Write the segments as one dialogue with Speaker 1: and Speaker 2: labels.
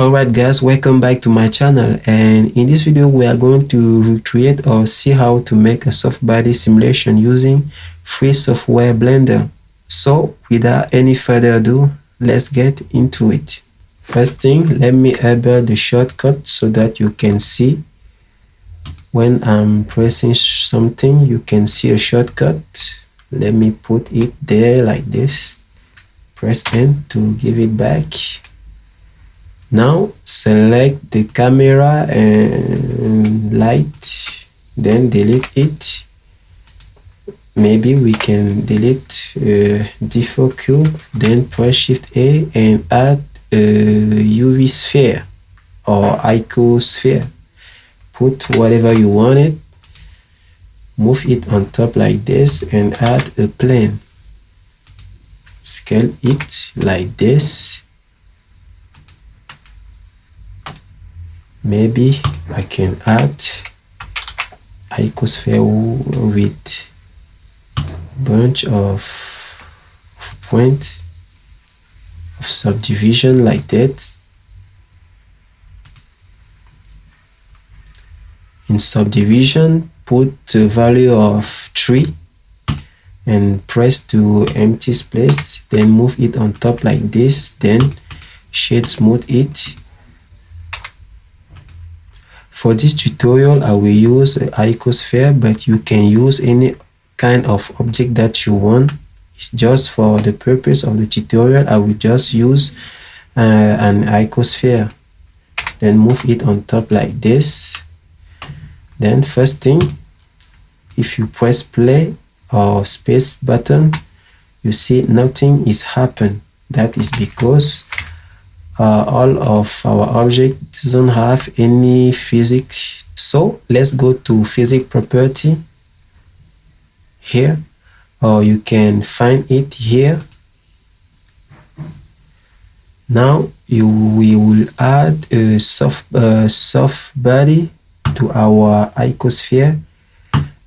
Speaker 1: Alright guys, welcome back to my channel, and in this video we are going to create or see how to make a soft body simulation using free software Blender. So without any further ado, let's get into it. First thing, let me enable the shortcut so that you can see when I'm pressing something, you can see a shortcut. Let me put it there like this. Press N to give it back. Now select the camera and light, then delete it. Maybe we can delete default cube, then press Shift A and add a UV sphere or icosphere. Put whatever you want it, move it on top like this and add a plane. Scale it like this. Maybe I can add icosphere with bunch of point of subdivision like that. In subdivision, put the value of 3 and press to empty space, then move it on top like this, then shade smooth it. For this tutorial, I will use an icosphere, but you can use any kind of object that you want. It's just for the purpose of the tutorial, I will just use an icosphere. Then move it on top like this. Then first thing, if you press play or space button, you see nothing is happened. That is because all of our objects doesn't have any physics. So let's go to physics property here, or you can find it here. Now we will add a soft body to our icosphere,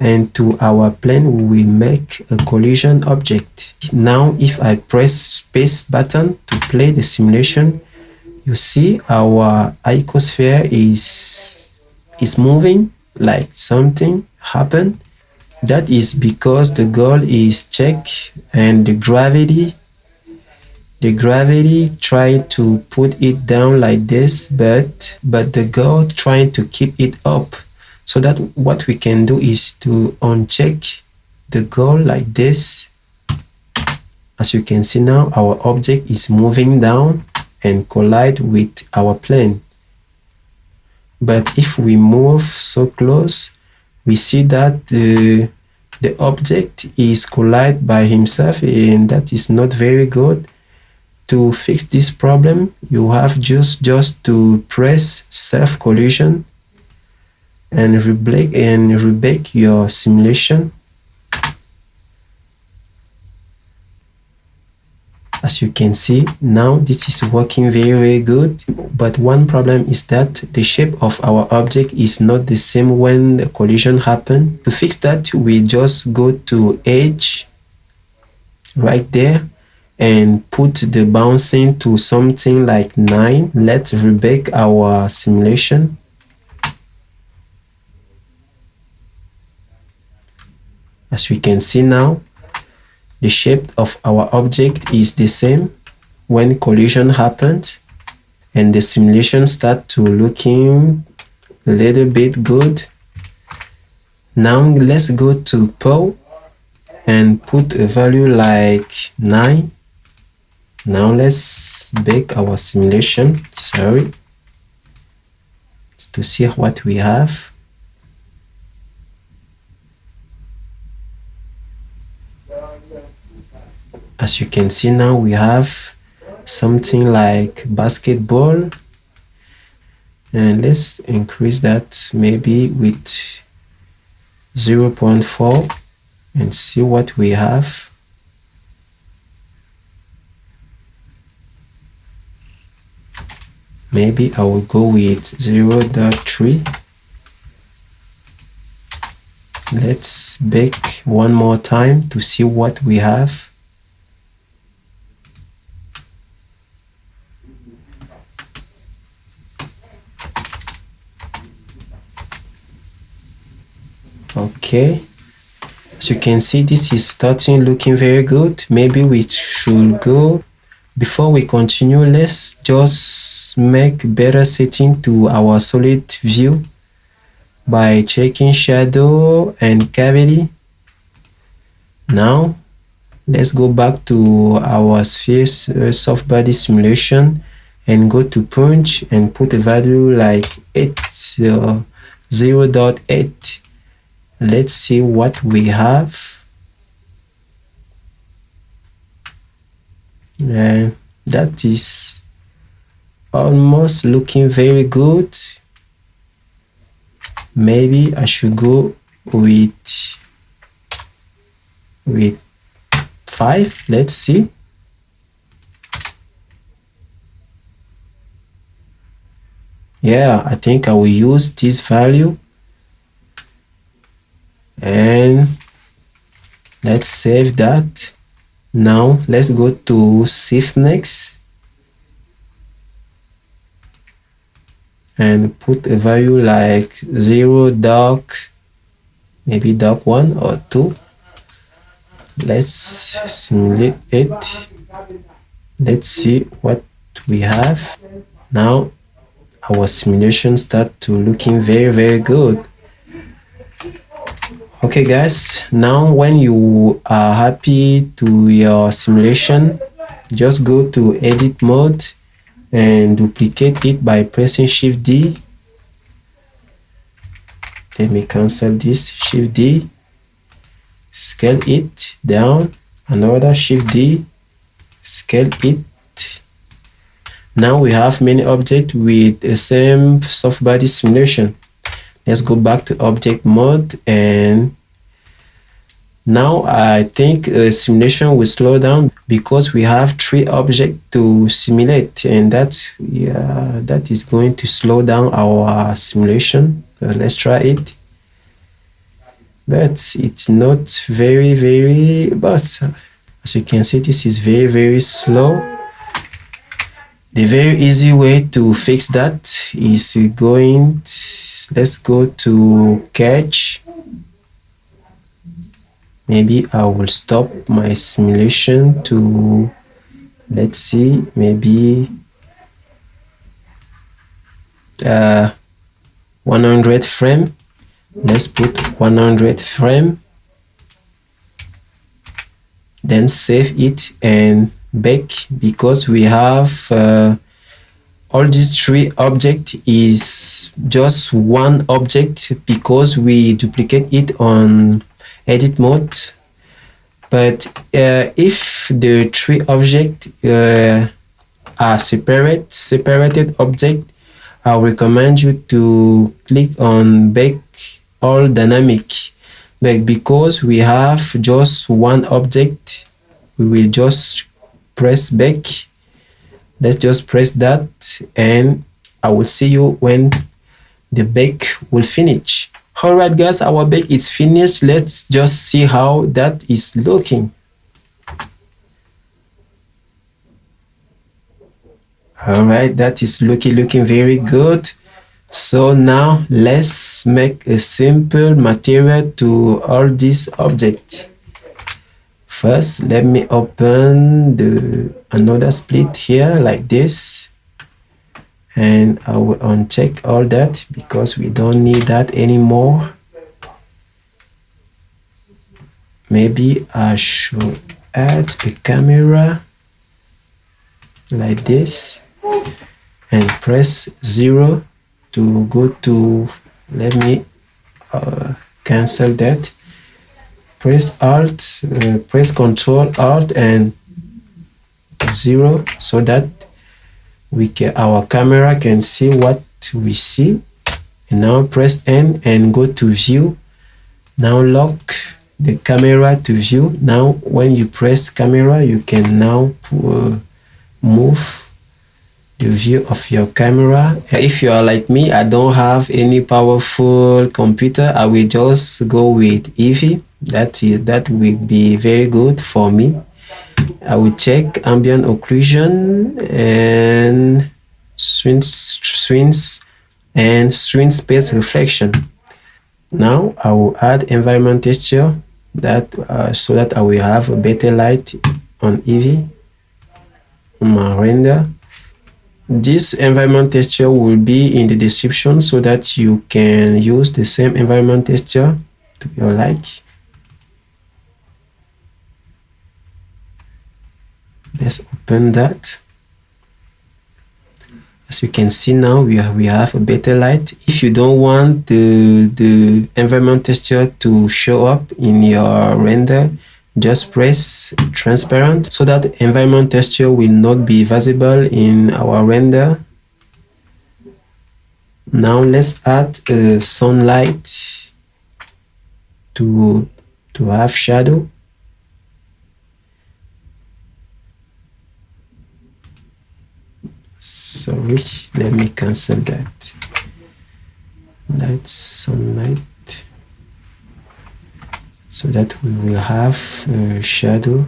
Speaker 1: and to our plane we will make a collision object. Now if I press space button to play the simulation, you see our icosphere is moving like something happened. That is because the goal is check, and the gravity tried to put it down like this, but the goal trying to keep it up. So that what we can do is to uncheck the goal like this. As you can see now, our object is moving down and collide with our plane. But if we move so close, we see that the object is collide by himself, and that is not very good. To fix this problem, you have just to press self collision and rebake your simulation. As you can see now, this is working very good, but one problem is that the shape of our object is not the same when the collision happened. To fix that, we just go to edge right there and put the bouncing to something like 9. Let's rebake our simulation. As we can see now, the shape of our object is the same when collision happens, and the simulation start to looking a little bit good. Now let's go to PO and put a value like 9. Now let's bake our simulation, to see what we have. As you can see now, we have something like basketball, and let's increase that maybe with 0.4 and see what we have. Maybe I will go with 0.3. Let's bake one more time to see what we have. Okay, as you can see, this is starting looking very good. Maybe we should go, before we continue, let's just make better setting to our solid view by checking shadow and cavity. Now let's go back to our sphere soft body simulation and go to punch and put a value like 0.8. Let's see what we have. And that is almost looking very good. Maybe I should go with 5. Let's see. Yeah, I think I will use this value, and let's save that. Now let's go to stiffness and put a value like 0 dark, maybe dark 1 or 2. Let's simulate it. Let's see what we have. Now our simulation start to looking very good. Okay guys, now when you are happy to your simulation, just go to edit mode and duplicate it by pressing Shift D. Let me cancel this. Shift D, scale it down, another Shift D, scale it. Now we have many objects with the same soft body simulation. Let's go back to object mode, and now I think simulation will slow down because we have 3 objects to simulate, and that is going to slow down our simulation. Let's try it, but it's not very, but as you can see, this is very slow. The very easy way to fix that is let's go to catch. Maybe I will stop my simulation to, let's see, maybe 100 frame. Let's put 100 frame, then save it and back, because we have all these 3 objects is just one object because we duplicate it on edit mode. But if the 3 objects are separated object, I recommend you to click on back all dynamic. But because we have just one object, we will just press back. Let's just press that, and I will see you when the back will finish. Alright guys, our back is finished. Let's just see how that is looking. Alright, that is looking very good. So now let's make a simple material to all these objects. First, let me open another split here like this, and I will uncheck all that because we don't need that anymore. Maybe I should add a camera like this and press 0 to go to, let me cancel that. Press Alt, press Control Alt and 0 so that our camera can see what we see. And now press N and go to View. Now lock the camera to View. Now when you press camera, you can now move the view of your camera. If you are like me, I don't have any powerful computer, I will just go with Eevee. That will be very good for me. I will check ambient occlusion and screen space reflection. Now I will add environment texture that so that I will have a better light on Eevee on my render. This environment texture will be in the description so that you can use the same environment texture to your like. Let's open that. As you can see now, we have a better light. If you don't want the environment texture to show up in your render, just press transparent so that environment texture will not be visible in our render. Now let's add sunlight to have shadow. Sorry, let me cancel that. Light, sunlight, so that we will have shadow.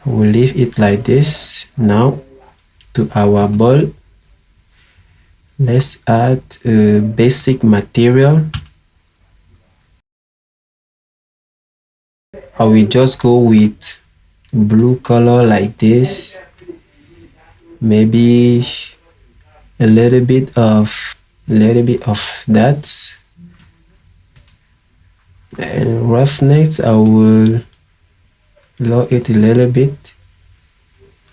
Speaker 1: I will leave it like this. Now to our ball, let's add a basic material. I will just go with blue color like this. Maybe a little bit of that, and roughness I will lower it a little bit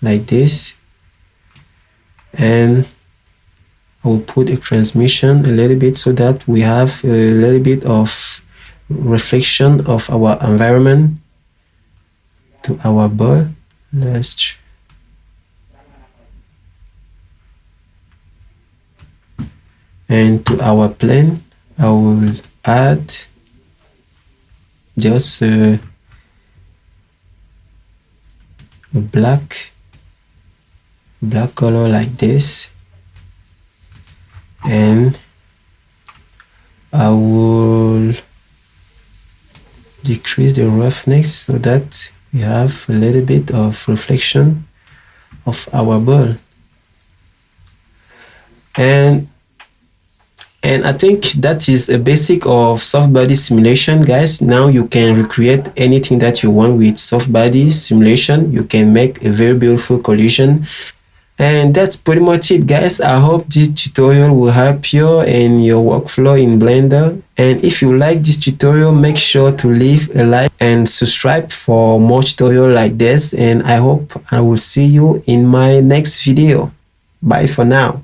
Speaker 1: like this, and I will put a transmission a little bit so that we have a little bit of reflection of our environment to our ball. Let's and to our plane I will add just a black color like this, and I will decrease the roughness so that we have a little bit of reflection of our ball. And I think that is a basic of soft body simulation, guys. Now you can recreate anything that you want with soft body simulation. You can make a very beautiful collision. And that's pretty much it, guys. I hope this tutorial will help you in your workflow in Blender. And if you like this tutorial, make sure to leave a like and subscribe for more tutorials like this. And I hope I will see you in my next video. Bye for now.